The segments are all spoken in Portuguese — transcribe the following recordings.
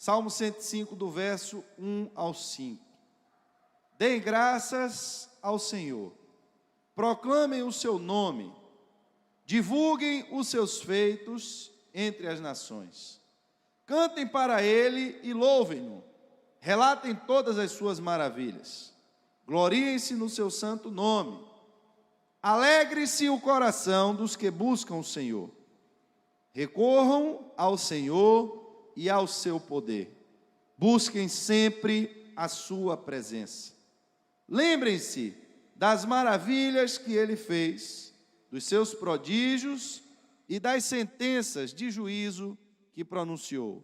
Salmo 105, do verso 1 ao 5. Deem graças ao Senhor, proclamem o seu nome, divulguem os seus feitos entre as nações. Cantem para ele e louvem-no, relatem todas as suas maravilhas. Gloriem-se no seu santo nome. Alegre-se o coração dos que buscam o Senhor. Recorram ao Senhor e ao seu poder. Busquem sempre a sua presença. Lembrem-se das maravilhas que ele fez, dos seus prodígios e das sentenças de juízo que pronunciou.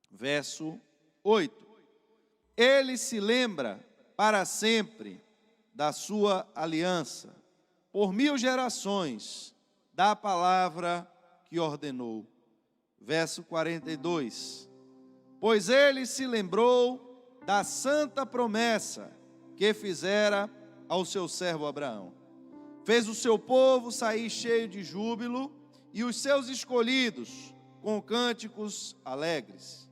Verso 8. Ele se lembra para sempre da sua aliança, por 1000 gerações, da palavra que ordenou. Verso 42. Pois ele se lembrou da santa promessa que fizera ao seu servo Abraão. Fez o seu povo sair cheio de júbilo e os seus escolhidos com cânticos alegres.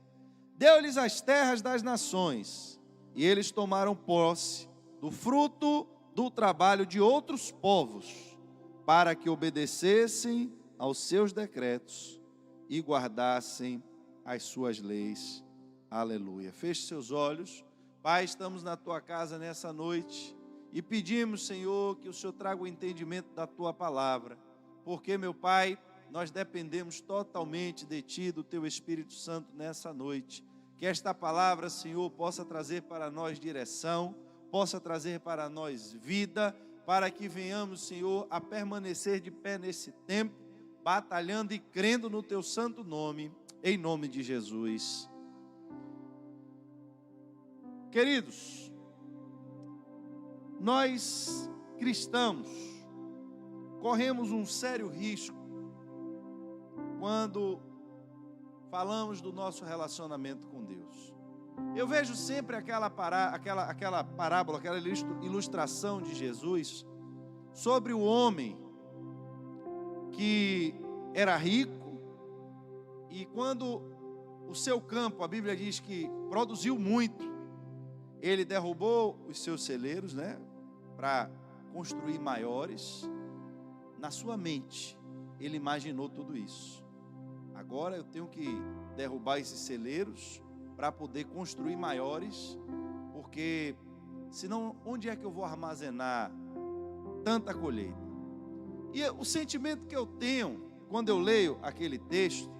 Deu-lhes as terras das nações, e eles tomaram posse do fruto do trabalho de outros povos, para que obedecessem aos seus decretos e guardassem as suas leis. Aleluia. Feche seus olhos. Pai, estamos na tua casa nessa noite e pedimos, Senhor, que o Senhor traga o entendimento da tua palavra, porque, meu Pai, nós dependemos totalmente de Ti, do Teu Espírito Santo nessa noite. Que esta palavra, Senhor, possa trazer para nós direção, possa trazer para nós vida, para que venhamos, Senhor, a permanecer de pé nesse tempo, batalhando e crendo no Teu santo nome, em nome de Jesus. Queridos, nós cristãos corremos um sério risco quando falamos do nosso relacionamento com Deus. Eu vejo sempre aquela parábola, aquela ilustração de Jesus sobre o homem que era rico e quando o seu campo, a Bíblia diz que produziu muito, ele derrubou os seus celeiros, para construir maiores. Na sua mente, ele imaginou tudo isso. Agora eu tenho que derrubar esses celeiros para poder construir maiores, porque senão onde é que eu vou armazenar tanta colheita? E o sentimento que eu tenho quando eu leio aquele texto,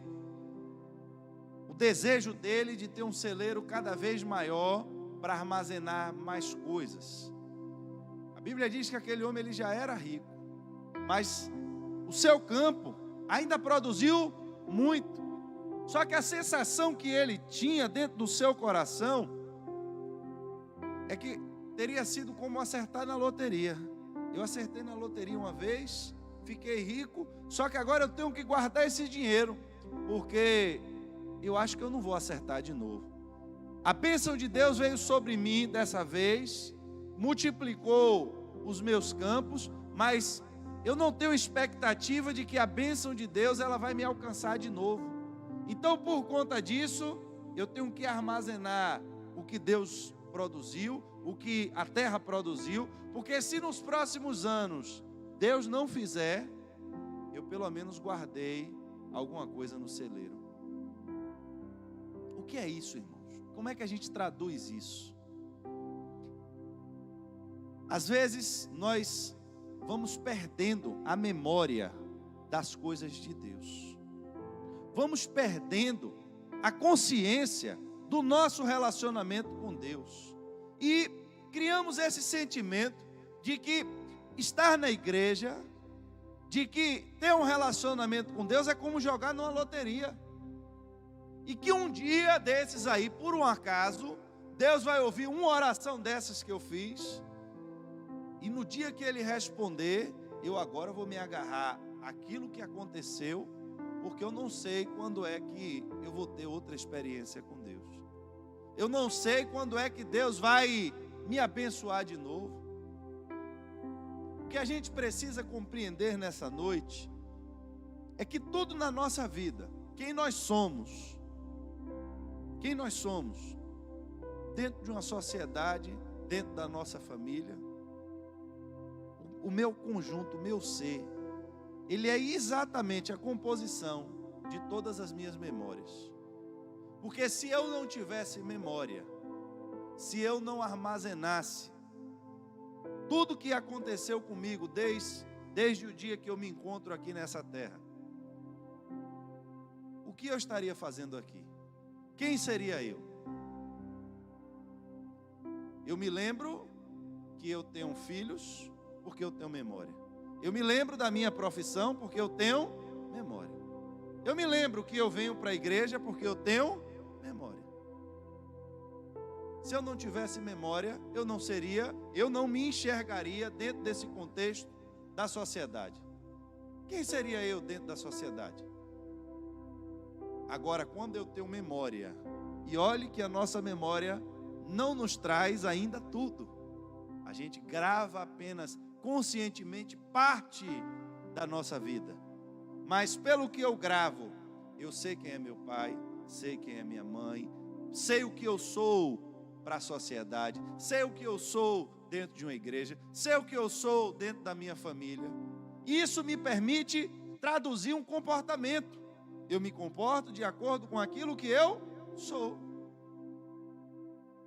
o desejo dele de ter um celeiro cada vez maior para armazenar mais coisas. A Bíblia diz que aquele homem ele já era rico, mas o seu campo ainda produziu muito. Só que a sensação que ele tinha dentro do seu coração é que teria sido como acertar na loteria. Eu acertei na loteria uma vez, fiquei rico, só que agora eu tenho que guardar esse dinheiro, porque eu acho que eu não vou acertar de novo. A bênção de Deus veio sobre mim dessa vez, multiplicou os meus campos, mas eu não tenho expectativa de que a bênção de Deus ela vai me alcançar de novo. Então, por conta disso, eu tenho que armazenar o que Deus produziu, o que a terra produziu, porque se nos próximos anos Deus não fizer, eu pelo menos guardei alguma coisa no celeiro. O que é isso, irmãos? Como é que a gente traduz isso? Às vezes nós vamos perdendo a memória das coisas de Deus. Vamos perdendo a consciência do nosso relacionamento com Deus. E criamos esse sentimento de que estar na igreja, de que ter um relacionamento com Deus é como jogar numa loteria. E que um dia desses aí, por um acaso, Deus vai ouvir uma oração dessas que eu fiz. E no dia que Ele responder, eu agora vou me agarrar àquilo que aconteceu, porque eu não sei quando é que eu vou ter outra experiência com Deus. Eu não sei quando é que Deus vai me abençoar de novo. O que a gente precisa compreender nessa noite é que tudo na nossa vida, quem nós somos, quem nós somos dentro de uma sociedade, dentro da nossa família. O meu conjunto, o meu ser, ele é exatamente a composição de todas as minhas memórias. Porque se eu não tivesse memória, se eu não armazenasse tudo que aconteceu comigo desde o dia que eu me encontro aqui nessa terra, o que eu estaria fazendo aqui? Quem seria eu? Eu me lembro que eu tenho filhos porque eu tenho memória. Eu me lembro da minha profissão porque eu tenho memória. Eu me lembro que eu venho para a igreja porque eu tenho memória. Se eu não tivesse memória, eu não me enxergaria dentro desse contexto da sociedade. Quem seria eu dentro da sociedade? Agora, quando eu tenho memória, e olhe que a nossa memória não nos traz ainda tudo. A gente grava apenas conscientemente parte da nossa vida. Mas pelo que eu gravo, eu sei quem é meu pai, sei quem é minha mãe, sei o que eu sou para a sociedade, sei o que eu sou dentro de uma igreja, sei o que eu sou dentro da minha família. Isso me permite traduzir um comportamento. Eu me comporto de acordo com aquilo que eu sou.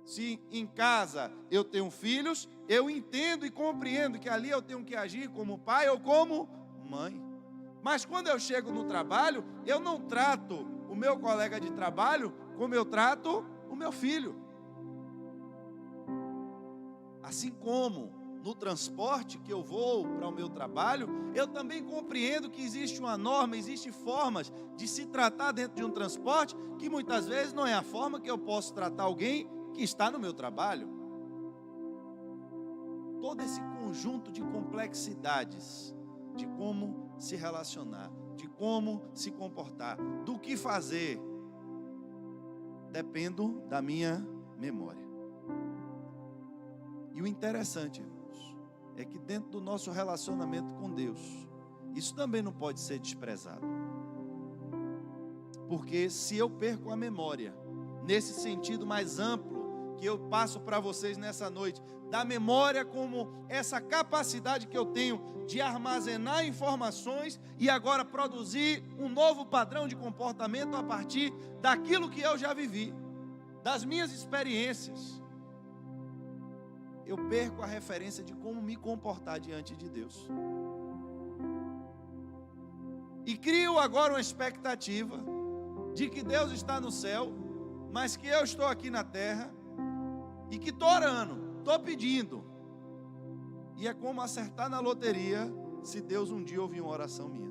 Se em casa eu tenho filhos, eu entendo e compreendo que ali eu tenho que agir como pai ou como mãe. Mas quando eu chego no trabalho, eu não trato o meu colega de trabalho como eu trato o meu filho. Assim como no transporte que eu vou para o meu trabalho, eu também compreendo que existe uma norma, existem formas de se tratar dentro de um transporte, que muitas vezes não é a forma que eu posso tratar alguém que está no meu trabalho. Todo esse conjunto de complexidades, de como se relacionar, de como se comportar, do que fazer, dependo da minha memória. E o interessante, irmãos, é que dentro do nosso relacionamento com Deus, isso também não pode ser desprezado. Porque se eu perco a memória, nesse sentido mais amplo, que eu passo para vocês nessa noite, da memória como essa capacidade que eu tenho de armazenar informações e agora produzir um novo padrão de comportamento a partir daquilo que eu já vivi, das minhas experiências. Eu perco a referência de como me comportar diante de Deus. E crio agora uma expectativa de que Deus está no céu, mas que eu estou aqui na terra, e que estou orando, estou pedindo. E é como acertar na loteria, se Deus um dia ouvir uma oração minha.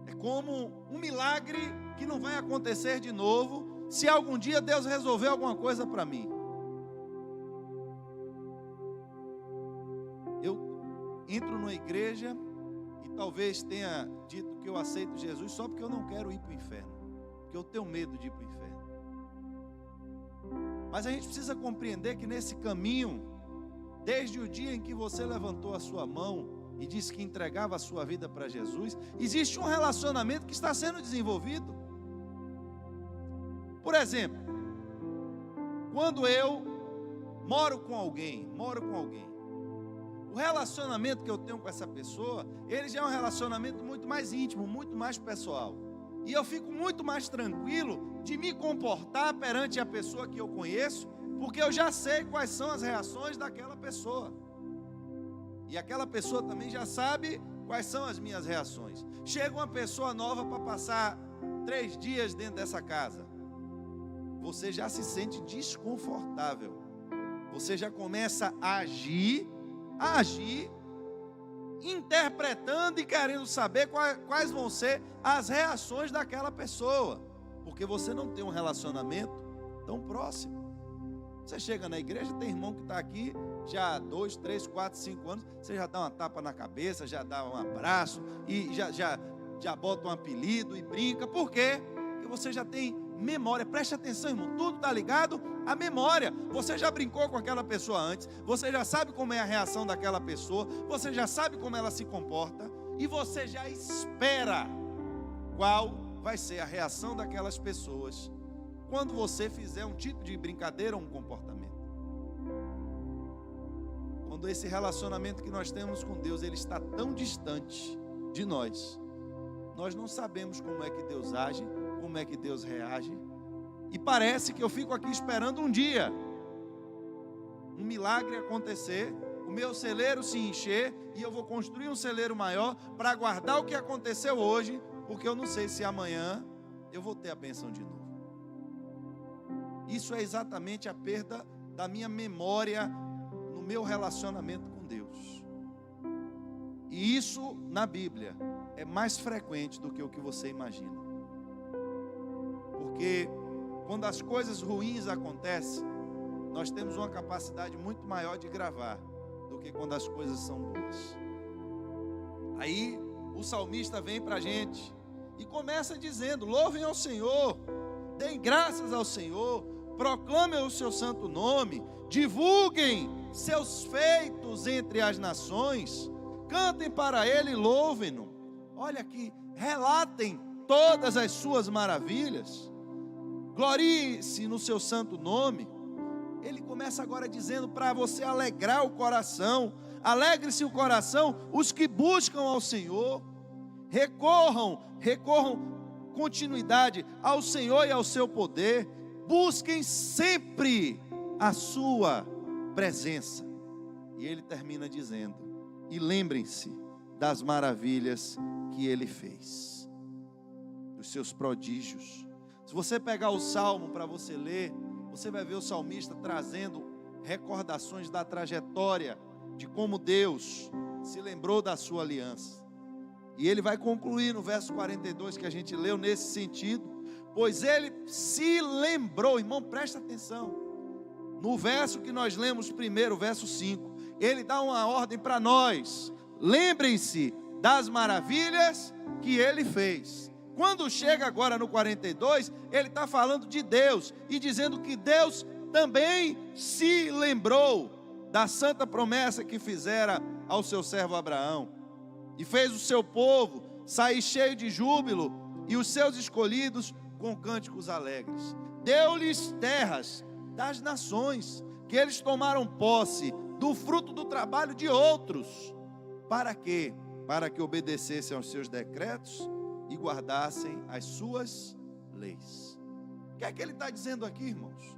É como um milagre que não vai acontecer de novo, se algum dia Deus resolver alguma coisa para mim. Eu entro numa igreja e talvez tenha dito que eu aceito Jesus só porque eu não quero ir para o inferno, porque eu tenho medo de ir para o inferno. Mas a gente precisa compreender que nesse caminho, desde o dia em que você levantou a sua mão e disse que entregava a sua vida para Jesus, existe um relacionamento que está sendo desenvolvido. Por exemplo, quando eu moro com alguém, o relacionamento que eu tenho com essa pessoa, ele já é um relacionamento muito mais íntimo, muito mais pessoal. E eu fico muito mais tranquilo de me comportar perante a pessoa que eu conheço, porque eu já sei quais são as reações daquela pessoa. E aquela pessoa também já sabe quais são as minhas reações. Chega uma pessoa nova para passar 3 dias dentro dessa casa. Você já se sente desconfortável. Você já começa a agir, interpretando e querendo saber quais vão ser as reações daquela pessoa, porque você não tem um relacionamento tão próximo. Você chega na igreja, tem irmão que está aqui já há 2, 3, 4, 5 anos, você já dá uma tapa na cabeça, já dá um abraço e já bota um apelido e brinca. Por quê? Porque você já tem memória. Preste atenção, irmão, tudo está ligado à memória. Você já brincou com aquela pessoa antes, você já sabe como é a reação daquela pessoa, você já sabe como ela se comporta, e você já espera qual vai ser a reação daquelas pessoas quando você fizer um tipo de brincadeira ou um comportamento. Quando esse relacionamento que nós temos com Deus, ele está tão distante de nós, nós não sabemos como é que Deus age, como é que Deus reage, e parece que eu fico aqui esperando um dia, um milagre acontecer, o meu celeiro se encher, e eu vou construir um celeiro maior, para guardar o que aconteceu hoje, porque eu não sei se amanhã eu vou ter a bênção de novo. Isso é exatamente a perda da minha memória no meu relacionamento com Deus. E isso na Bíblia é mais frequente do que o que você imagina. Porque quando as coisas ruins acontecem, nós temos uma capacidade muito maior de gravar do que quando as coisas são boas. Aí o salmista vem para a gente e começa dizendo: louvem ao Senhor, deem graças ao Senhor, proclamem o seu santo nome, divulguem seus feitos entre as nações, cantem para Ele e louvem-no. Olha aqui, relatem todas as suas maravilhas, glorie-se no seu santo nome. Ele começa agora dizendo para você alegrar o coração. Alegre-se o coração os que buscam ao Senhor. Recorram continuidade ao Senhor e ao seu poder. Busquem sempre a sua presença. E ele termina dizendo: e lembrem-se das maravilhas que ele fez, dos seus prodígios. Se você pegar o Salmo para você ler, você vai ver o salmista trazendo recordações da trajetória, de como Deus se lembrou da sua aliança. E ele vai concluir no verso 42 que a gente leu nesse sentido: pois ele se lembrou. Irmão, presta atenção. No verso que nós lemos primeiro, verso 5, ele dá uma ordem para nós: lembrem-se das maravilhas que ele fez. Quando chega agora no 42, ele está falando de Deus e dizendo que Deus também se lembrou da santa promessa que fizera ao seu servo Abraão, e fez o seu povo sair cheio de júbilo, e os seus escolhidos com cânticos alegres. Deu-lhes terras das nações, que eles tomaram posse do fruto do trabalho de outros. Para quê? Para que obedecessem aos seus decretos e guardassem as suas leis. O que é que ele está dizendo aqui, irmãos?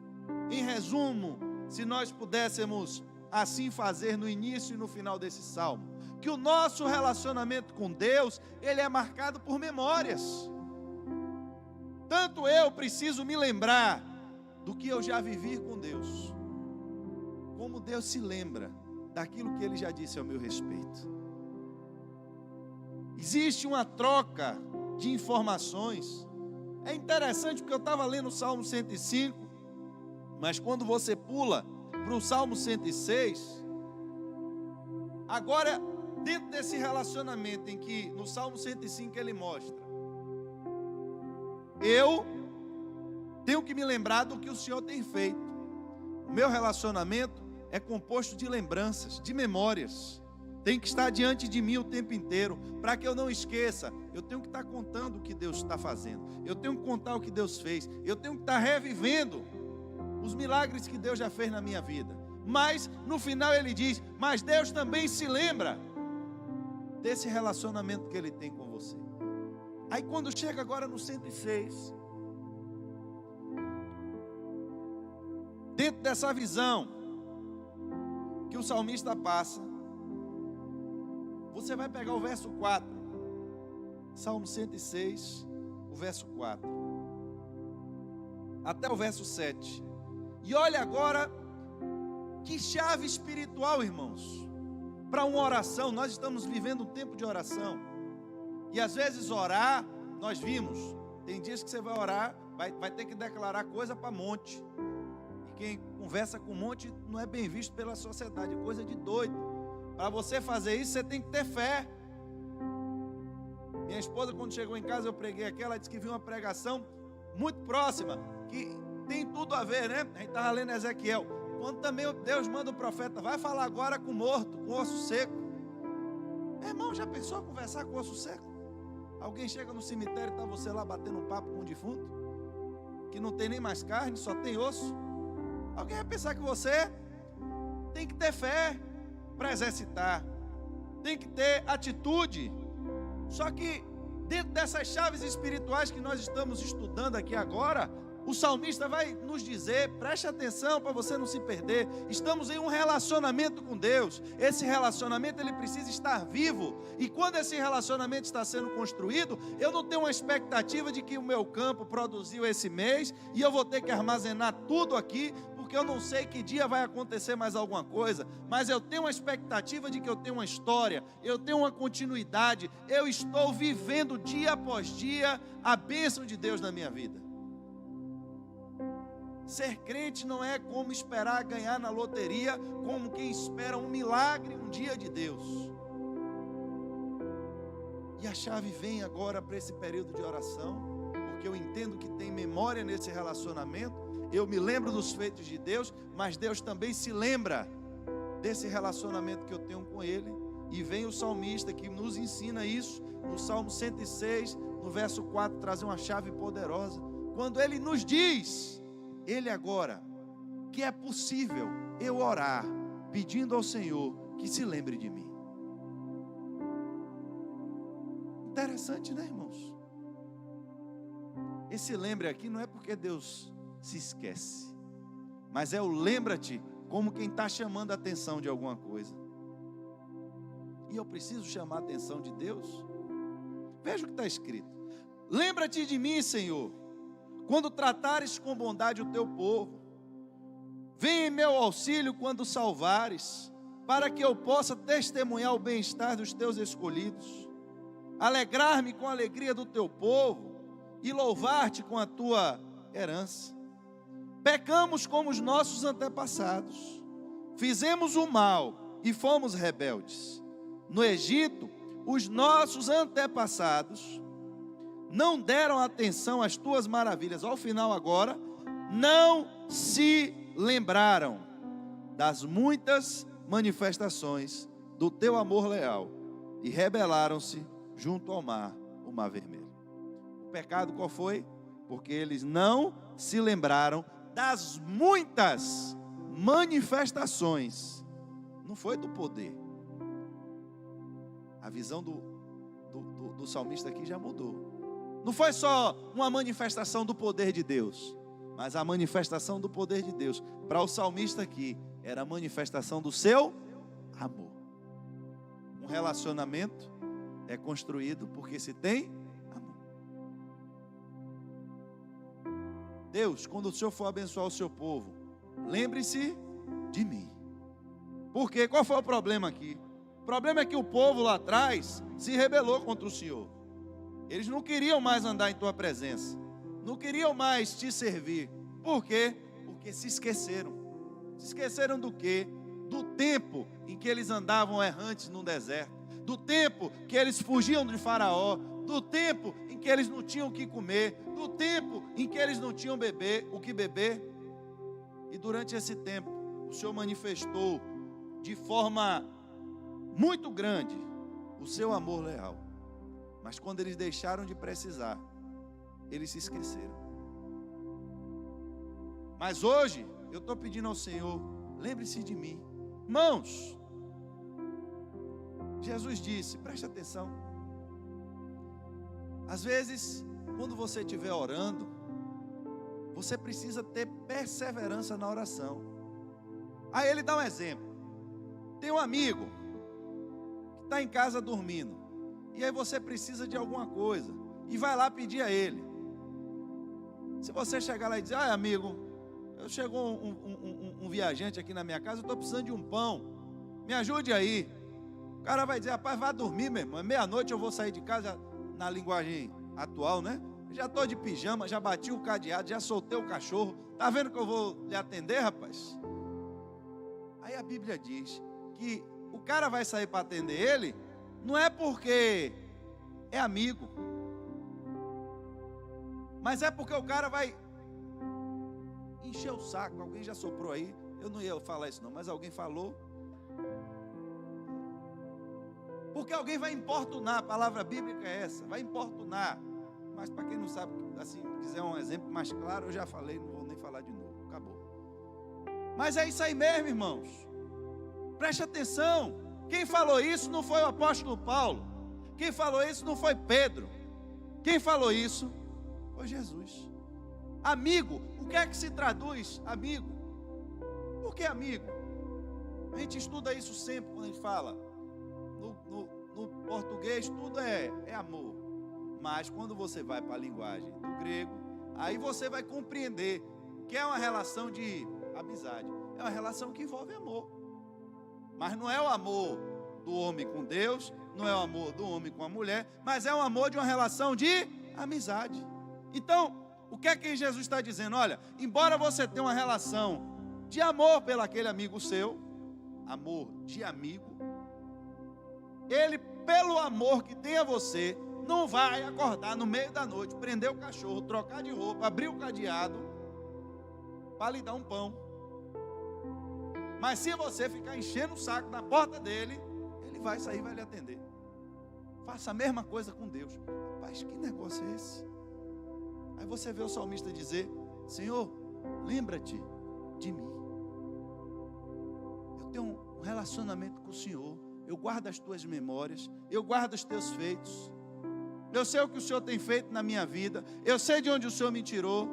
Em resumo, se nós pudéssemos assim fazer no início e no final desse salmo, que o nosso relacionamento com Deus, ele é marcado por memórias. Tanto eu preciso me lembrar do que eu já vivi com Deus, como Deus se lembra daquilo que Ele já disse ao meu respeito. Existe uma troca de informações. É interessante porque eu estava lendo o Salmo 105, mas quando você pula para o Salmo 106, agora dentro desse relacionamento em que no Salmo 105 ele mostra: eu tenho que me lembrar do que o Senhor tem feito. O meu relacionamento é composto de lembranças, de memórias. Tem que estar diante de mim o tempo inteiro, para que eu não esqueça. Eu tenho que estar contando o que Deus está fazendo. Eu tenho que contar o que Deus fez. Eu tenho que estar revivendo os milagres que Deus já fez na minha vida. Mas no final ele diz: mas Deus também se lembra desse relacionamento que Ele tem com você. Aí quando chega agora no 106, dentro dessa visão que o salmista passa, você vai pegar o verso 4, Salmo 106, o verso 4, até o verso 7. E olha agora que chave espiritual, irmãos, para uma oração. Nós estamos vivendo um tempo de oração. E às vezes orar, nós vimos, tem dias que você vai orar, vai ter que declarar coisa para monte. E quem conversa com monte não é bem visto pela sociedade, é coisa de doido. Para você fazer isso, você tem que ter fé. Minha esposa, quando chegou em casa, eu preguei aqui, ela disse que viu uma pregação muito próxima, que tem tudo a ver, né? A gente estava lendo Ezequiel, quando também Deus manda o profeta: vai falar agora com morto, com osso seco. Meu irmão, já pensou a conversar com osso seco? Alguém chega no cemitério e está você lá batendo um papo com um defunto, que não tem nem mais carne, só tem osso. Alguém vai pensar que você tem que ter fé para exercitar, tem que ter atitude. Só que dentro dessas chaves espirituais que nós estamos estudando aqui agora, o salmista vai nos dizer, preste atenção para você não se perder, estamos em um relacionamento com Deus, esse relacionamento ele precisa estar vivo, e quando esse relacionamento está sendo construído, eu não tenho uma expectativa de que o meu campo produziu esse mês, e eu vou ter que armazenar tudo aqui, porque eu não sei que dia vai acontecer mais alguma coisa, mas eu tenho uma expectativa de que eu tenho uma história, eu tenho uma continuidade, eu estou vivendo dia após dia a bênção de Deus na minha vida. Ser crente não é como esperar ganhar na loteria, como quem espera um milagre um dia de Deus. E a chave vem agora para esse período de oração, porque eu entendo que tem memória nesse relacionamento, eu me lembro dos feitos de Deus, mas Deus também se lembra desse relacionamento que eu tenho com Ele, e vem o salmista que nos ensina isso, no Salmo 106, no verso 4, trazer uma chave poderosa, quando ele nos diz... Ele agora, que é possível eu orar, pedindo ao Senhor que se lembre de mim. Interessante, né, irmãos? Esse lembre aqui não é porque Deus se esquece, mas é o lembra-te como quem está chamando a atenção de alguma coisa. E eu preciso chamar a atenção de Deus? Veja o que está escrito: lembra-te de mim, Senhor, quando tratares com bondade o teu povo, vem em meu auxílio quando salvares, para que eu possa testemunhar o bem-estar dos teus escolhidos, alegrar-me com a alegria do teu povo e louvar-te com a tua herança. Pecamos como os nossos antepassados, fizemos o mal e fomos rebeldes. No Egito, os nossos antepassados não deram atenção às tuas maravilhas. Ao final agora, não se lembraram das muitas manifestações do teu amor leal e rebelaram-se junto ao mar, o mar vermelho. O pecado qual foi? Porque eles não se lembraram das muitas manifestações. Não foi do poder. A visão do salmista aqui já mudou. Não foi só uma manifestação do poder de Deus, mas a manifestação do poder de Deus, para o salmista aqui, era a manifestação do seu amor. Um relacionamento é construído porque se tem amor. Deus, quando o Senhor for abençoar o seu povo, lembre-se de mim. Por quê? Qual foi o problema aqui? O problema é que o povo lá atrás se rebelou contra o Senhor. Eles não queriam mais andar em tua presença, não queriam mais te servir. Por quê? Porque se esqueceram. Se esqueceram do quê? Do tempo em que eles andavam errantes no deserto, do tempo que eles fugiam de Faraó, do tempo em que eles não tinham o que comer, do tempo em que eles não tinham o que beber. E durante esse tempo, o Senhor manifestou de forma muito grande o seu amor leal. Mas quando eles deixaram de precisar, eles se esqueceram. Mas hoje, eu estou pedindo ao Senhor, lembre-se de mim. Irmãos, Jesus disse, preste atenção. Às vezes, quando você estiver orando, você precisa ter perseverança na oração. Aí ele dá um exemplo. Tem um amigo que está em casa dormindo. E aí você precisa de alguma coisa e vai lá pedir a ele. Se você chegar lá e dizer, amigo, chegou um viajante aqui na minha casa, eu estou precisando de um pão, me ajude aí. O cara vai dizer, rapaz, vá dormir, meu irmão, meia-noite eu vou sair de casa, na linguagem atual, né? Já estou de pijama, já bati o cadeado, já soltei o cachorro, está vendo que eu vou lhe atender, rapaz? Aí a Bíblia diz que o cara vai sair para atender ele, não é porque é amigo, mas é porque o cara vai encher o saco. Alguém já soprou aí, eu não ia falar isso não, mas alguém falou. Porque alguém vai importunar, a palavra bíblica é essa, vai importunar. Mas para quem não sabe, assim, quiser um exemplo mais claro, eu já falei, não vou nem falar de novo, acabou. Mas é isso aí mesmo, irmãos. Preste atenção, quem falou isso não foi o apóstolo Paulo, quem falou isso não foi Pedro, quem falou isso foi Jesus. Amigo, o que é que se traduz amigo? Por que amigo? A gente estuda isso sempre quando a gente fala. No português tudo é amor. Mas quando você vai para a linguagem do grego, aí você vai compreender que é uma relação de amizade. É uma relação que envolve amor. Mas não é o amor do homem com Deus, não é o amor do homem com a mulher, mas é o amor de uma relação de amizade. Então, o que é que Jesus está dizendo? Olha, embora você tenha uma relação de amor pelo aquele amigo seu, amor de amigo, ele, pelo amor que tem a você, não vai acordar no meio da noite, prender o cachorro, trocar de roupa, abrir o cadeado, para lhe dar um pão. Mas se você ficar enchendo o saco na porta dele, ele vai sair e vai lhe atender. Faça a mesma coisa com Deus. Rapaz, que negócio é esse? Aí você vê o salmista dizer: Senhor, lembra-te de mim. Eu tenho um relacionamento com o Senhor. Eu guardo as tuas memórias, eu guardo os teus feitos. Eu sei o que o Senhor tem feito na minha vida. Eu sei de onde o Senhor me tirou.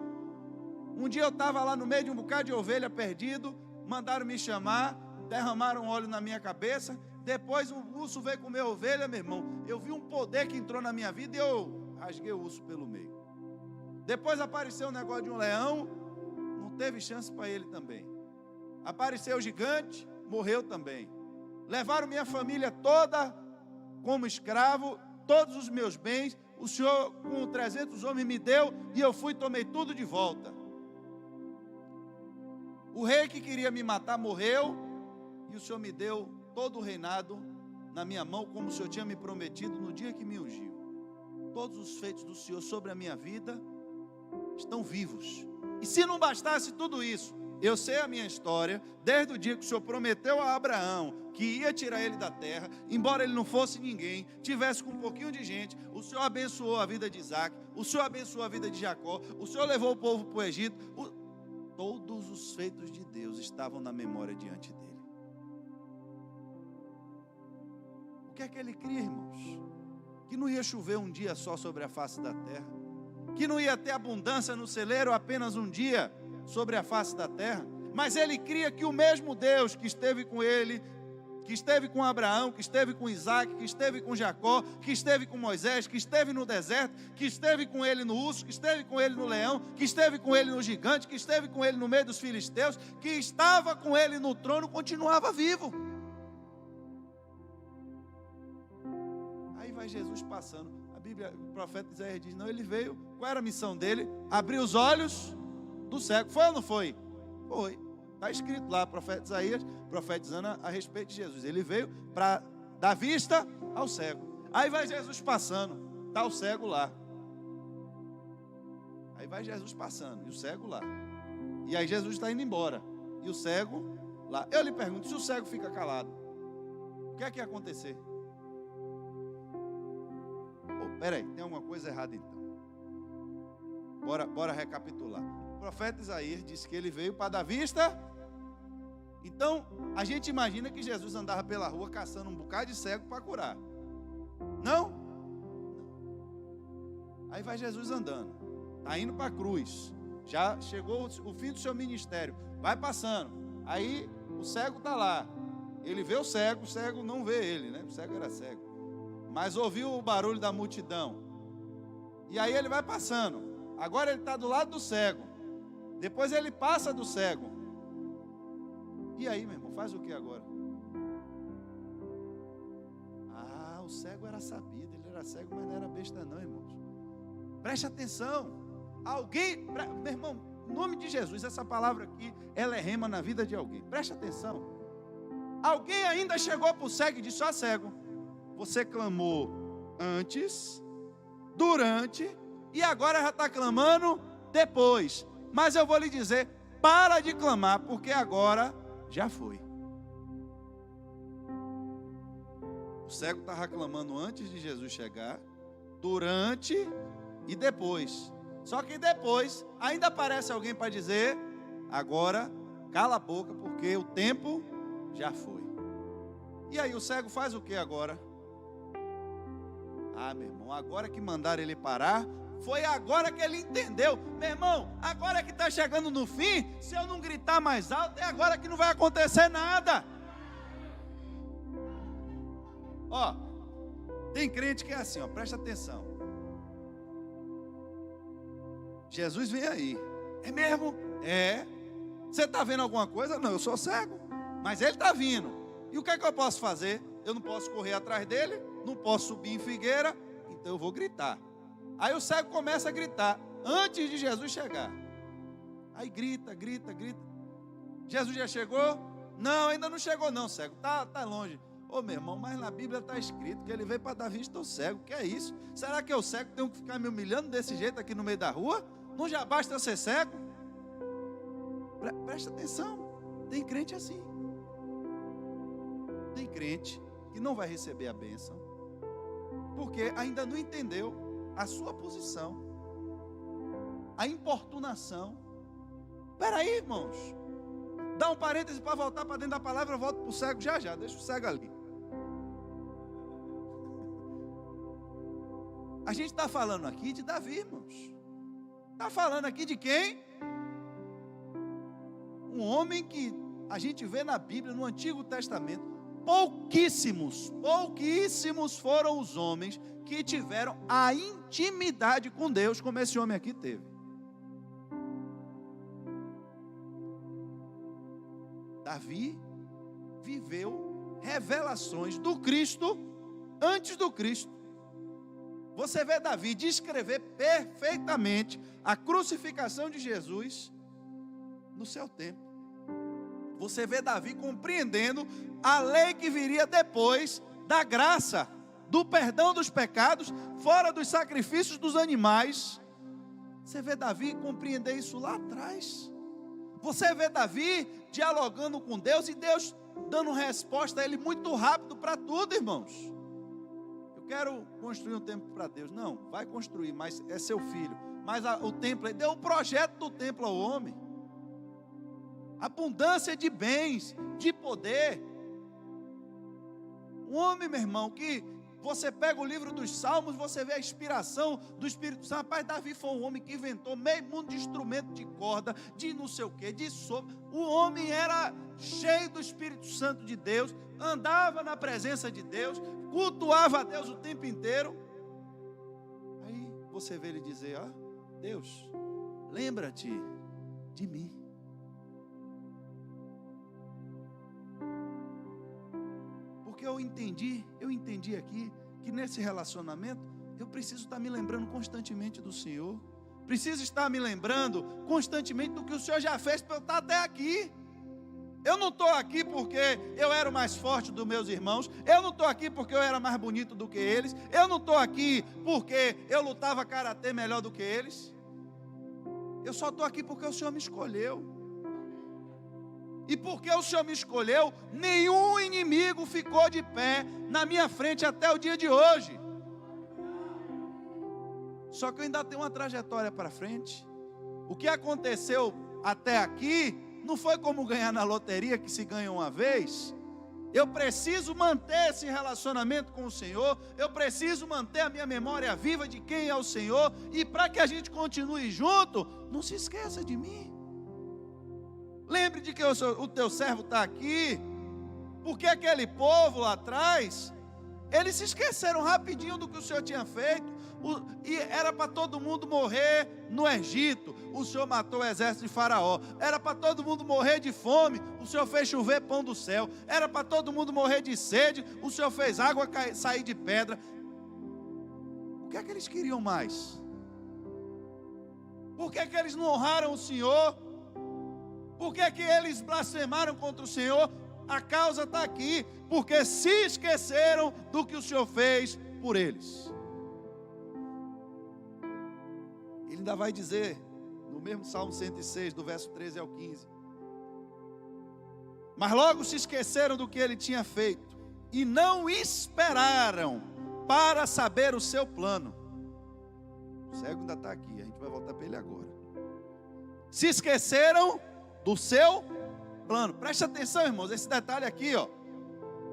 Um dia eu estava lá no meio de um bocado de ovelha perdido. Mandaram me chamar, derramaram óleo na minha cabeça. Depois um urso veio comer a ovelha, meu irmão. Eu vi um poder que entrou na minha vida e eu rasguei o urso pelo meio. Depois apareceu um negócio de um leão. Não teve chance para ele também. Apareceu o gigante, morreu também. Levaram minha família toda como escravo, todos os meus bens. O Senhor com 300 homens me deu e eu fui e tomei tudo de volta. O rei que queria me matar morreu e o Senhor me deu todo o reinado na minha mão, como o Senhor tinha me prometido no dia que me ungiu. Todos os feitos do Senhor sobre a minha vida estão vivos. E se não bastasse tudo isso, eu sei a minha história, desde o dia que o Senhor prometeu a Abraão que ia tirar ele da terra, embora ele não fosse ninguém, tivesse com um pouquinho de gente. O Senhor abençoou a vida de Isaac, o Senhor abençoou a vida de Jacó, o Senhor levou o povo para o Egito. Todos os feitos de Deus estavam na memória diante dele. O que é que ele cria, irmãos? Que não ia chover um dia só sobre a face da terra, que não ia ter abundância no celeiro apenas um dia sobre a face da terra, mas ele cria que o mesmo Deus que esteve com ele, que esteve com Abraão, que esteve com Isaac, que esteve com Jacó, que esteve com Moisés, que esteve no deserto, que esteve com ele no urso, que esteve com ele no leão, que esteve com ele no gigante, que esteve com ele no meio dos filisteus, que estava com ele no trono, continuava vivo. Aí vai Jesus passando. A Bíblia, o profeta Isaías diz: não, ele veio, qual era a missão dele? Abrir os olhos do cego. Foi ou não foi? Foi. Está escrito lá, profeta Isaías, profetizando a respeito de Jesus. Ele veio para dar vista ao cego. Aí vai Jesus passando, está o cego lá. Aí vai Jesus passando, e o cego lá. E aí Jesus está indo embora, e o cego lá. Eu lhe pergunto, se o cego fica calado, o que é que ia acontecer? Peraí, tem alguma coisa errada então. Bora recapitular. O profeta Isaías disse que ele veio para dar vista. Então, a gente imagina que Jesus andava pela rua caçando um bocado de cego para curar. Não? Aí vai Jesus andando. Está indo para a cruz. Já chegou o fim do seu ministério. Vai passando. Aí o cego está lá. Ele vê o cego não vê ele, né? O cego era cego. Mas ouviu o barulho da multidão. E aí ele vai passando. Agora ele está do lado do cego. Depois ele passa do cego. E aí, meu irmão, faz o que agora? Ah, o cego era sabido. Ele era cego, mas não era besta não, irmãos. Preste atenção. Alguém, meu irmão, em nome de Jesus, essa palavra aqui, ela é rema na vida de alguém. Preste atenção. Alguém ainda chegou para o cego e disse: ó cego, você clamou antes, durante, e agora já está clamando depois. Mas eu vou lhe dizer, para de clamar, porque agora já foi. O cego está reclamando antes de Jesus chegar, durante e depois. Só que depois ainda aparece alguém para dizer: agora cala a boca, porque o tempo já foi. E aí o cego faz o que agora? Ah, meu irmão, agora que mandaram ele parar, foi agora que ele entendeu. Meu irmão, agora que está chegando no fim, se eu não gritar mais alto, é agora que não vai acontecer nada. Ó, tem crente que é assim, ó, presta atenção. Jesus vem aí. É mesmo? É. Você está vendo alguma coisa? Não, eu sou cego. Mas ele está vindo. E o que é que eu posso fazer? Eu não posso correr atrás dele, não posso subir em figueira, então eu vou gritar. Aí o cego começa a gritar, antes de Jesus chegar. Aí grita. Jesus já chegou? Não, ainda não chegou não, cego. Tá longe. Ô meu irmão, mas na Bíblia está escrito que ele veio para dar vista ao cego. Que é isso? Será que eu cego tenho que ficar me humilhando desse jeito aqui no meio da rua? Não já basta eu ser cego? Presta atenção. Tem crente assim. Tem crente que não vai receber a bênção, porque ainda não entendeu a sua posição, a importunação. Espera aí, irmãos. Dá um parêntese para voltar para dentro da palavra, eu volto para o cego já, deixa o cego ali. A gente está falando aqui de Davi, irmãos. Está falando aqui de quem? Um homem que a gente vê na Bíblia, no Antigo Testamento, pouquíssimos foram os homens que tiveram a intimidade com Deus, como esse homem aqui teve. Davi viveu revelações do Cristo antes do Cristo. Você vê Davi descrever perfeitamente a crucificação de Jesus no seu tempo. Você vê Davi compreendendo a lei que viria depois da graça, do perdão dos pecados, fora dos sacrifícios dos animais. Você vê Davi compreender isso lá atrás. Você vê Davi dialogando com Deus e Deus dando resposta a ele muito rápido para tudo, irmãos. Eu quero construir um templo para Deus. Não, vai construir, mas é seu filho. Mas o templo, ele deu o projeto do templo ao homem. Abundância de bens, de poder. Um homem, meu irmão, que você pega o livro dos Salmos, você vê a inspiração do Espírito Santo. Rapaz, Davi foi um homem que inventou meio mundo de instrumento de corda, de não sei o que, de sopro. O homem era cheio do Espírito Santo de Deus, andava na presença de Deus, cultuava a Deus o tempo inteiro. Aí você vê ele dizer: ó, Deus, lembra-te de mim. Porque eu entendi aqui que nesse relacionamento eu preciso estar me lembrando constantemente do Senhor. Preciso estar me lembrando constantemente do que o Senhor já fez para eu estar até aqui. Eu não estou aqui porque eu era o mais forte dos meus irmãos. Eu não estou aqui porque eu era mais bonito do que eles. Eu não estou aqui porque eu lutava karatê melhor do que eles. Eu só estou aqui porque o Senhor me escolheu. E porque o Senhor me escolheu, nenhum inimigo ficou de pé na minha frente até o dia de hoje. Só que eu ainda tenho uma trajetória para frente. O que aconteceu até aqui não foi como ganhar na loteria, que se ganha uma vez. Eu preciso manter esse relacionamento com o Senhor. Eu preciso manter a minha memória viva de quem é o Senhor. E para que a gente continue junto, não se esqueça de mim. Lembre de que o teu servo está aqui, porque aquele povo lá atrás, eles se esqueceram rapidinho do que o Senhor tinha feito, e era para todo mundo morrer no Egito, o Senhor matou o exército de Faraó. Era para todo mundo morrer de fome, o Senhor fez chover pão do céu. Era para todo mundo morrer de sede, o Senhor fez água sair de pedra. O que é que eles queriam mais? Por que é que eles não honraram o Senhor? Por que é que eles blasfemaram contra o Senhor? A causa está aqui, porque se esqueceram do que o Senhor fez por eles. Ele ainda vai dizer, no mesmo Salmo 106, do verso 13 ao 15: mas logo se esqueceram do que ele tinha feito, e não esperaram para saber o seu plano. O cego ainda está aqui, a gente vai voltar para ele agora. Se esqueceram do seu plano. Preste atenção, irmãos, esse detalhe aqui, ó.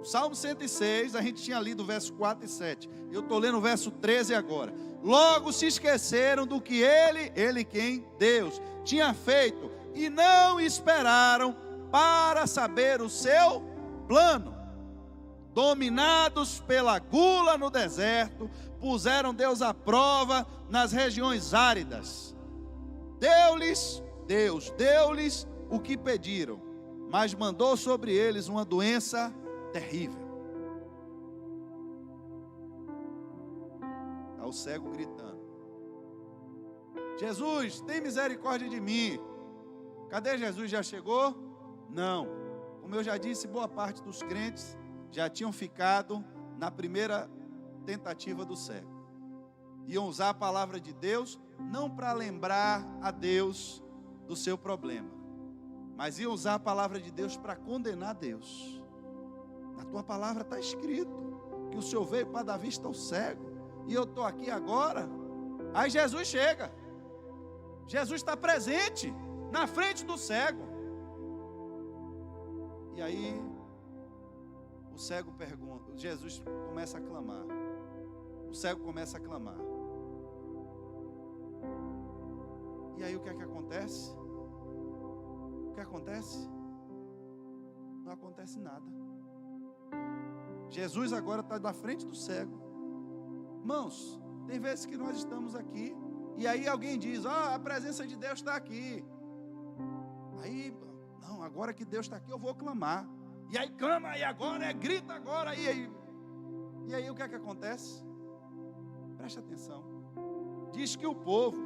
O Salmo 106, a gente tinha lido o verso 4 e 7. Eu estou lendo o verso 13 agora. Logo se esqueceram do que ele quem? Deus, tinha feito, e não esperaram para saber o seu plano. Dominados pela gula no deserto, puseram Deus à prova nas regiões áridas. Deus deu-lhes o que pediram, mas mandou sobre eles uma doença terrível. Está o cego gritando: Jesus, tem misericórdia de mim. Cadê Jesus? Já chegou? Não. Como eu já disse, boa parte dos crentes já tinham ficado na primeira tentativa do cego. Iam usar a palavra de Deus não para lembrar a Deus do seu problema, mas iam usar a palavra de Deus para condenar Deus. Na tua palavra está escrito que o Senhor veio para dar vista ao cego, e eu estou aqui agora. Aí Jesus chega, Jesus está presente na frente do cego. E aí o cego pergunta, Jesus começa a clamar. O cego começa a clamar. E aí o que é que acontece? O que acontece? Não acontece nada. Jesus agora está na frente do cego. Irmãos, tem vezes que nós estamos aqui, e aí alguém diz: a presença de Deus está aqui. Aí, não, agora que Deus está aqui eu vou clamar. E aí clama, e agora, grita agora, e aí o que é que acontece? Preste atenção. Diz que o povo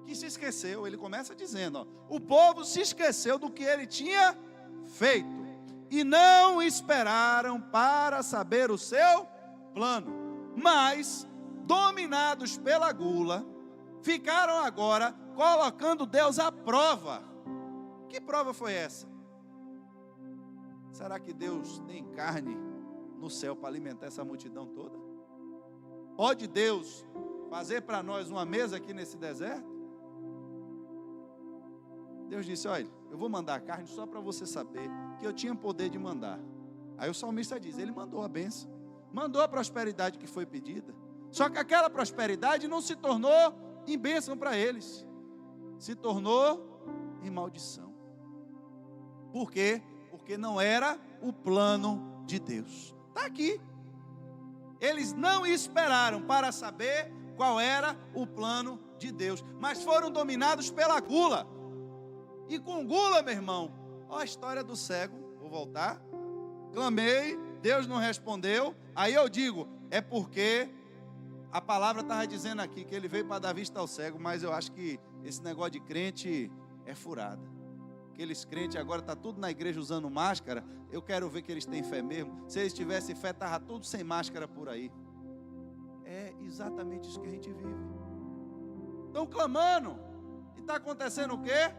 que se esqueceu, ele começa dizendo, o povo se esqueceu do que ele tinha feito, e não esperaram para saber o seu plano, mas, dominados pela gula, ficaram agora colocando Deus à prova. Que prova foi essa? Será que Deus tem carne no céu para alimentar essa multidão toda? Pode Deus fazer para nós uma mesa aqui nesse deserto? Deus disse: olha, eu vou mandar a carne só para você saber que eu tinha poder de mandar. Aí o salmista diz, ele mandou a bênção, mandou a prosperidade que foi pedida. Só que aquela prosperidade não se tornou em bênção para eles, se tornou em maldição. Por quê? Porque não era o plano de Deus. Está aqui. Eles não esperaram para saber qual era o plano de Deus, mas foram dominados pela gula. E com gula, meu irmão, olha a história do cego. Vou voltar. Clamei, Deus não respondeu. Aí eu digo, é porque a palavra estava dizendo aqui que ele veio para dar vista ao cego, mas eu acho que esse negócio de crente é furada. Aqueles crentes agora está tudo na igreja usando máscara. Eu quero ver que eles têm fé mesmo. Se eles tivessem fé, estava tudo sem máscara por aí. É exatamente isso que a gente vive. Estão clamando. E está acontecendo o quê?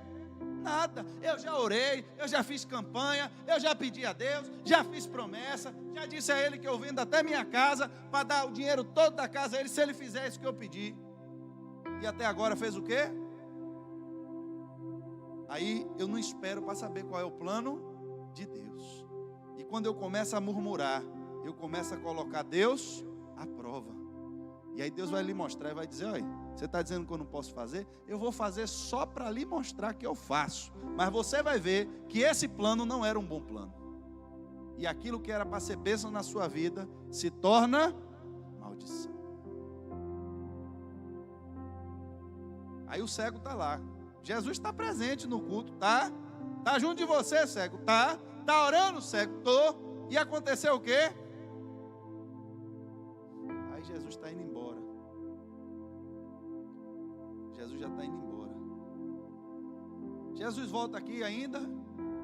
Nada. Eu já orei, eu já fiz campanha, eu já pedi a Deus, já fiz promessa, já disse a Ele que eu vendo até minha casa para dar o dinheiro todo da casa a Ele, se Ele fizer isso que eu pedi. E até agora fez o quê? Aí eu não espero para saber qual é o plano de Deus. E quando eu começo a murmurar, eu começo a colocar Deus à prova. E aí Deus vai lhe mostrar e vai dizer: olha, você está dizendo que eu não posso fazer? Eu vou fazer só para lhe mostrar que eu faço. Mas você vai ver que esse plano não era um bom plano. E aquilo que era para ser bênção na sua vida se torna maldição. Aí o cego está lá. Jesus está presente no culto, tá? Está junto de você, cego, tá? Está orando, cego, tô. E aconteceu o quê? Aí Jesus está indo embora. Jesus já está indo embora. Jesus volta aqui ainda,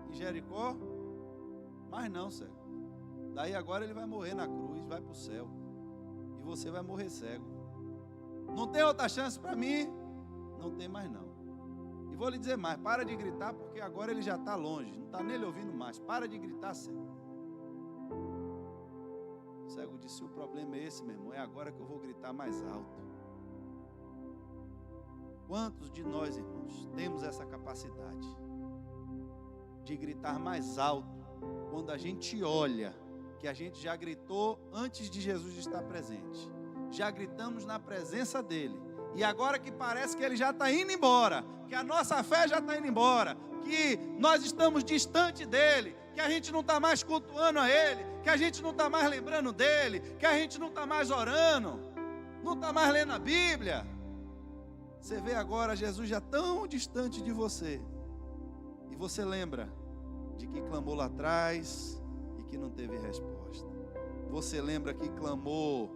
em Jericó. Mas não, cego. Daí agora ele vai morrer na cruz, vai para o céu. E você vai morrer cego. Não tem outra chance para mim? Não tem mais não. E vou lhe dizer mais, para de gritar, porque agora ele já está longe, não está nem lhe ouvindo mais. Para de gritar, cego. O cego disse: o problema é esse, meu irmão, é agora que eu vou gritar mais alto. Quantos de nós, irmãos, temos essa capacidade de gritar mais alto quando a gente olha que a gente já gritou antes de Jesus estar presente? Já gritamos na presença dele, e agora que parece que ele já está indo embora, que a nossa fé já está indo embora, que nós estamos distante dele, que a gente não está mais cultuando a ele, que a gente não está mais lembrando dele, que a gente não está mais orando, não está mais lendo a Bíblia. Você vê agora Jesus já tão distante de você, e você lembra de que clamou lá atrás e que não teve resposta. Você lembra que clamou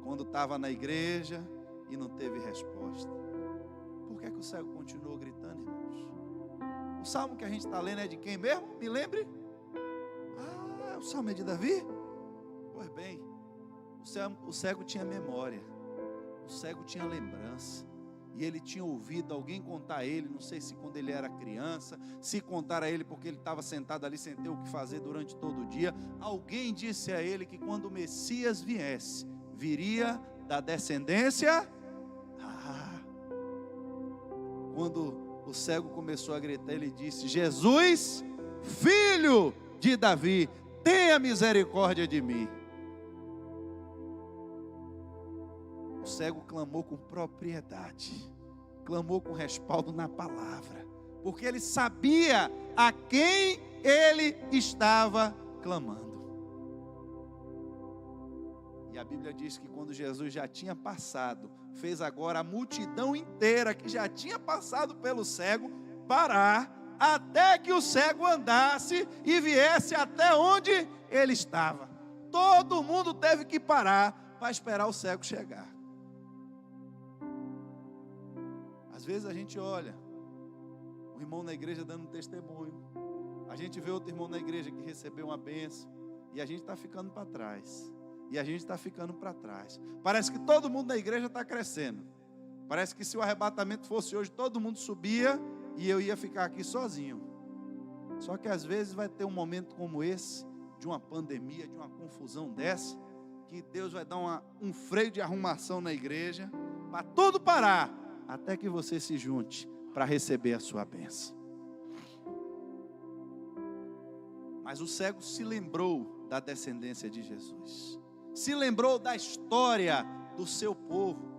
quando estava na igreja e não teve resposta. Por que é que o cego continuou gritando, irmãos? O salmo que a gente está lendo é de quem mesmo? Me lembre? O salmo é de Davi? Pois bem, o cego tinha memória, o cego tinha lembrança, e ele tinha ouvido alguém contar a ele, não sei se quando ele era criança, se contar a ele porque ele estava sentado ali sem ter o que fazer durante todo o dia. Alguém disse a ele que quando o Messias viesse, viria da descendência. Quando o cego começou a gritar, ele disse: Jesus, filho de Davi, tenha misericórdia de mim. O cego clamou com propriedade, clamou com respaldo na palavra, porque ele sabia a quem ele estava clamando. E a Bíblia diz que quando Jesus já tinha passado, fez agora a multidão inteira que já tinha passado pelo cego parar, até que o cego andasse e viesse até onde ele estava. Todo mundo teve que parar para esperar o cego chegar. Às vezes a gente olha o irmão na igreja dando um testemunho, a gente vê outro irmão na igreja que recebeu uma bênção, e a gente está ficando para trás, e a gente está ficando para trás. Parece que todo mundo na igreja está crescendo, parece que se o arrebatamento fosse hoje, todo mundo subia e eu ia ficar aqui sozinho. Só que às vezes vai ter um momento como esse, de uma pandemia, de uma confusão dessa, que Deus vai dar um freio de arrumação na igreja, para tudo parar, até que você se junte para receber a sua bênção. Mas o cego se lembrou da descendência de Jesus, se lembrou da história do seu povo.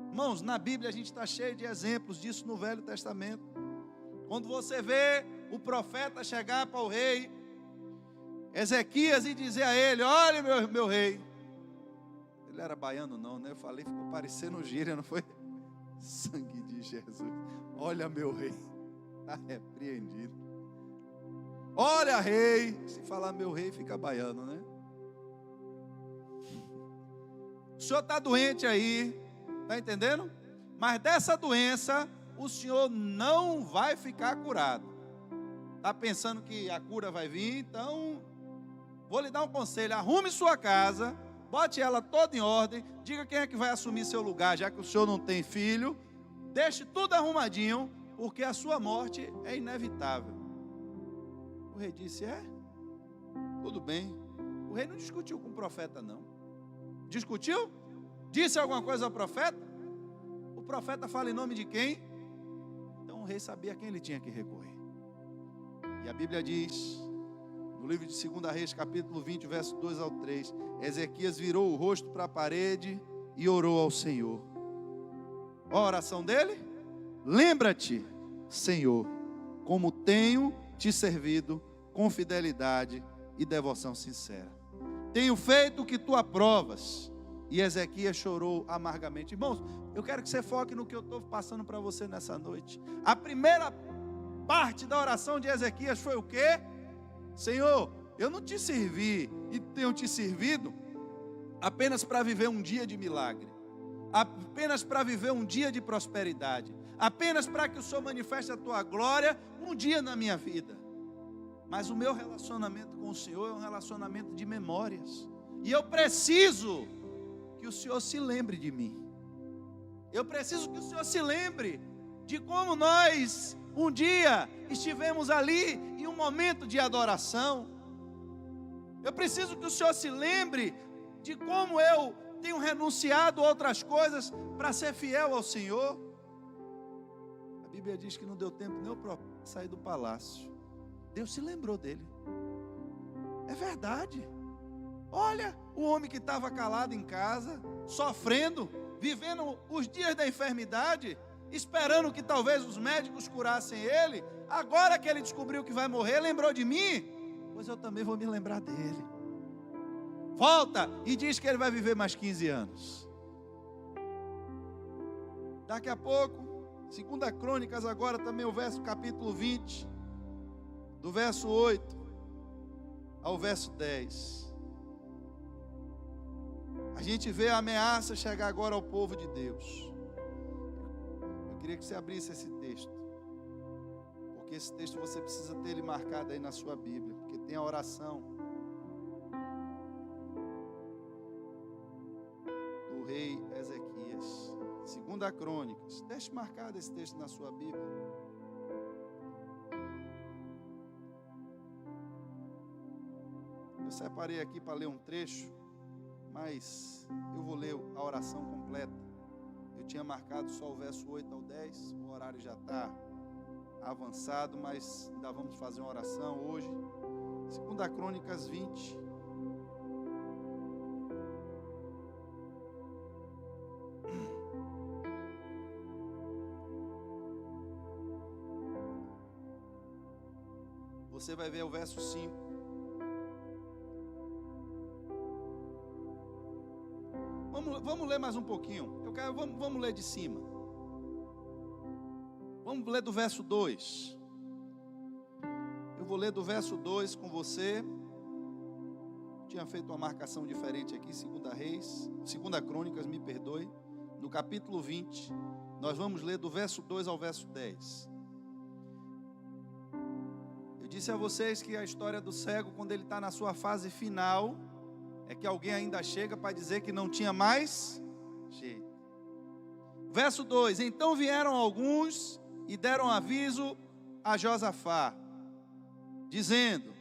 Irmãos, na Bíblia a gente está cheio de exemplos disso no Velho Testamento. Quando você vê o profeta chegar para o rei Ezequias e dizer a ele: olha meu rei. Ele era baiano não, né? Eu falei, ficou parecendo gíria, não foi? Sangue de Jesus. Olha meu rei, está repreendido. Olha rei, se falar meu rei fica baiano, né? O senhor está doente aí, está entendendo? Mas dessa doença o senhor não vai ficar curado. Está pensando que a cura vai vir? Então vou lhe dar um conselho: arrume sua casa, bote ela toda em ordem, diga quem é que vai assumir seu lugar, já que o senhor não tem filho, deixe tudo arrumadinho, porque a sua morte é inevitável. O rei disse: tudo bem. O rei não discutiu com o profeta não. Discutiu? Disse alguma coisa ao profeta? O profeta fala em nome de quem? Então o rei sabia a quem ele tinha que recorrer. E a Bíblia diz, no livro de 2 Reis, capítulo 20, verso 2 ao 3, Ezequias virou o rosto para a parede e orou ao Senhor. Qual a oração dele? Lembra-te, Senhor, como tenho te servido com fidelidade e devoção sincera. Tenho feito o que tu aprovas. E Ezequias chorou amargamente. Irmãos, eu quero que você foque no que eu estou passando para você nessa noite. A primeira parte da oração de Ezequias foi o quê? Senhor, eu não te servi e tenho te servido apenas para viver um dia de milagre, apenas para viver um dia de prosperidade, apenas para que o Senhor manifeste a tua glória um dia na minha vida. Mas o meu relacionamento com o Senhor é um relacionamento de memórias, e eu preciso que o Senhor se lembre de mim. Eu preciso que o Senhor se lembre de como nós um dia estivemos ali em um momento de adoração. Eu preciso que o Senhor se lembre de como eu tenho renunciado a outras coisas para ser fiel ao Senhor. A Bíblia diz que não deu tempo nem para sair do palácio. Deus se lembrou dele. É verdade. Olha, o homem que estava calado em casa, sofrendo, vivendo os dias da enfermidade, esperando que talvez os médicos curassem ele, agora que ele descobriu que vai morrer, lembrou de mim? Pois eu também vou me lembrar dele. Volta e diz que ele vai viver mais 15 anos. Daqui a pouco, 2 Crônicas agora também o capítulo 20, do verso 8 ao verso 10. A gente vê a ameaça chegar agora ao povo de Deus. Eu queria que você abrisse esse texto, porque esse texto você precisa ter ele marcado aí na sua Bíblia, porque tem a oração do rei Ezequias. 2 Crônicas. Deixe marcado esse texto na sua Bíblia. Eu separei aqui para ler um trecho, mas eu vou ler a oração completa. Eu tinha marcado só o verso 8 ao 10, o horário já está avançado, mas ainda vamos fazer uma oração hoje. 2 Crônicas 20. Você vai ver o verso 5. Vamos ler mais um pouquinho. Vamos ler de cima. Vamos ler do verso 2. Eu vou ler do verso 2 com você. Tinha feito uma marcação diferente aqui, 2 Crônicas, me perdoe. No capítulo 20, nós vamos ler do verso 2 ao verso 10. Eu disse a vocês que a história do cego, quando ele está na sua fase final, é que alguém ainda chega para dizer que não tinha mais jeito. Verso 2: Então vieram alguns e deram aviso a Josafá, dizendo: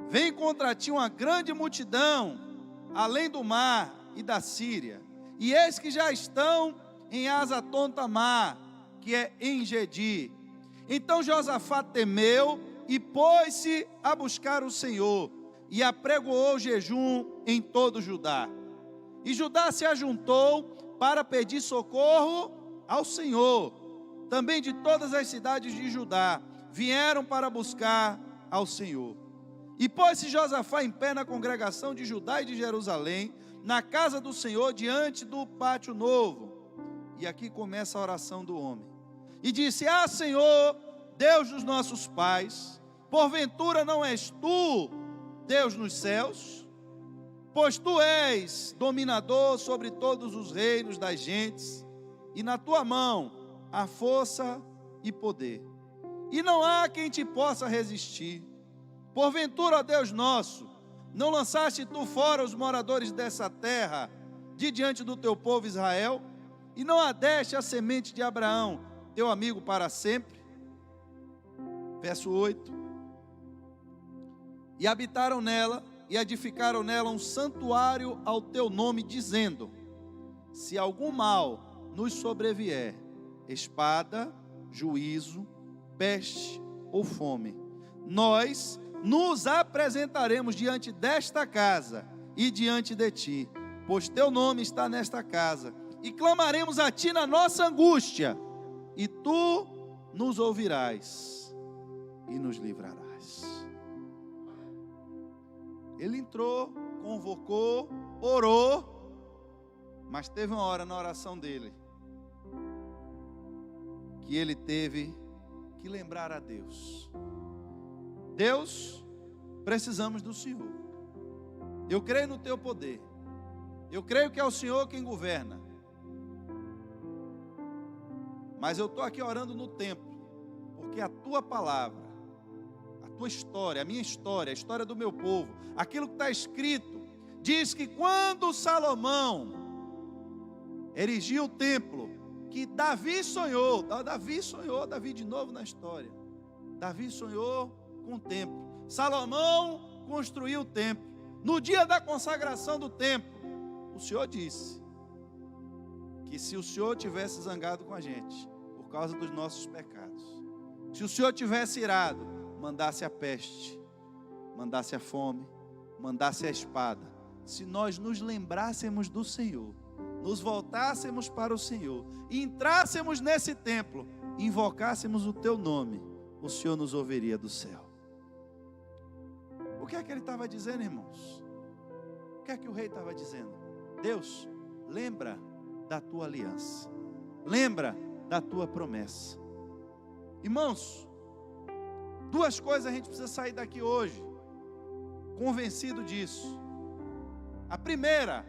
Vem contra ti uma grande multidão, além do mar e da Síria, e eis que já estão em Azaton-Tamar, que é em Gedi. Então Josafá temeu e pôs-se a buscar o Senhor, e apregoou jejum em todo Judá. E Judá se ajuntou para pedir socorro ao Senhor. Também de todas as cidades de Judá vieram para buscar ao Senhor. E pôs-se Josafá em pé na congregação de Judá e de Jerusalém, na casa do Senhor, diante do pátio novo. E aqui começa a oração do homem. E disse: Ah, Senhor, Deus dos nossos pais, porventura não és tu Deus nos céus? Pois tu és dominador sobre todos os reinos das gentes, e na tua mão há força e poder, e não há quem te possa resistir. Porventura, ó Deus nosso, não lançaste tu fora os moradores dessa terra, de diante do teu povo Israel, e não adeste a semente de Abraão, teu amigo para sempre? Verso 8: E habitaram nela, e edificaram nela um santuário ao teu nome, dizendo: Se algum mal nos sobrevier, espada, juízo, peste ou fome, nós nos apresentaremos diante desta casa e diante de ti, pois teu nome está nesta casa, e clamaremos a ti na nossa angústia, e tu nos ouvirás e nos livrarás. Ele entrou, convocou, orou, mas teve uma hora na oração dele que ele teve que lembrar a Deus: Deus, precisamos do Senhor. Eu creio no teu poder. Eu creio que é o Senhor quem governa. Mas eu estou aqui orando no templo, porque a tua palavra, a tua história, a minha história, a história do meu povo, aquilo que está escrito, diz que quando Salomão erigiu o templo, que Davi sonhou, Davi de novo na história, Davi sonhou com o templo. Salomão construir o templo, no dia da consagração do templo, o Senhor disse que se o Senhor tivesse zangado com a gente, por causa dos nossos pecados, se o Senhor tivesse irado, mandasse a peste, mandasse a fome, mandasse a espada, se nós nos lembrássemos do Senhor, nos voltássemos para o Senhor, e entrássemos nesse templo, invocássemos o teu nome, o Senhor nos ouviria do céu. O que é que ele estava dizendo, irmãos? O que é que o rei estava dizendo? Deus, lembra da tua aliança, lembra da tua promessa. Irmãos, duas coisas a gente precisa sair daqui hoje, convencido disso. A primeira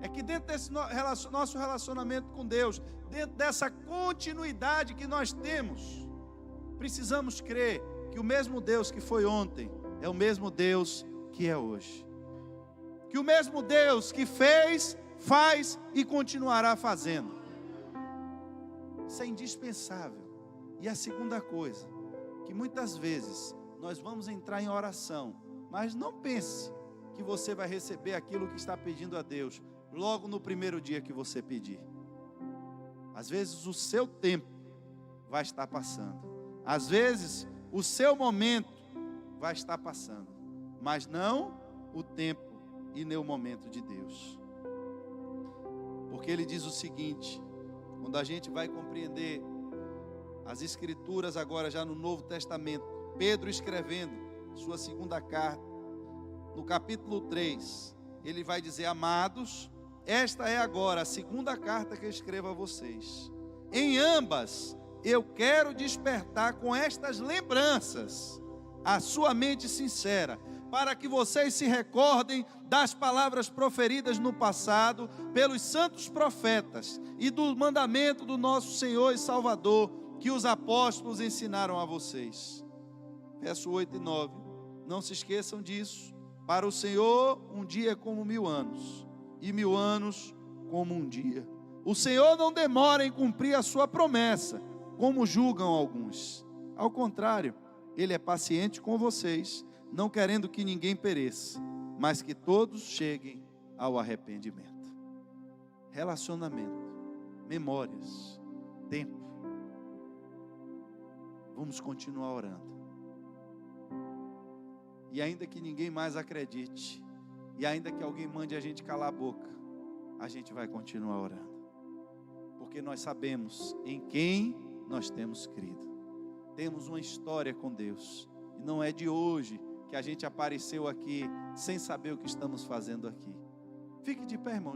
é que dentro desse nosso relacionamento com Deus, dentro dessa continuidade que nós temos, precisamos crer que o mesmo Deus que foi ontem é o mesmo Deus que é hoje. Que o mesmo Deus que fez, faz e continuará fazendo. Isso é indispensável. E a segunda coisa, que muitas vezes nós vamos entrar em oração, mas não pense que você vai receber aquilo que está pedindo a Deus logo no primeiro dia que você pedir. Às vezes o seu tempo vai estar passando, às vezes o seu momento vai estar passando, mas não o tempo e nem o momento de Deus. Porque ele diz o seguinte, quando a gente vai compreender as escrituras agora já no Novo Testamento, Pedro escrevendo sua segunda carta, no capítulo 3, ele vai dizer: amados, esta é agora a segunda carta que eu escrevo a vocês. Em ambas eu quero despertar com estas lembranças a sua mente sincera, para que vocês se recordem das palavras proferidas no passado pelos santos profetas e do mandamento do nosso Senhor e Salvador que os apóstolos ensinaram a vocês. Verso 8 e 9. Não se esqueçam disso. Para o Senhor, um dia é como 1000 anos, e 1000 anos como um dia. O Senhor não demora em cumprir a sua promessa, como julgam alguns. Ao contrário, Ele é paciente com vocês, não querendo que ninguém pereça, mas que todos cheguem ao arrependimento. Relacionamento, memórias, tempo. Vamos continuar orando. E ainda que ninguém mais acredite, e ainda que alguém mande a gente calar a boca, a gente vai continuar orando. Porque nós sabemos em quem nós temos crido. Temos uma história com Deus. E não é de hoje que a gente apareceu aqui sem saber o que estamos fazendo aqui. Fique de pé, irmãos.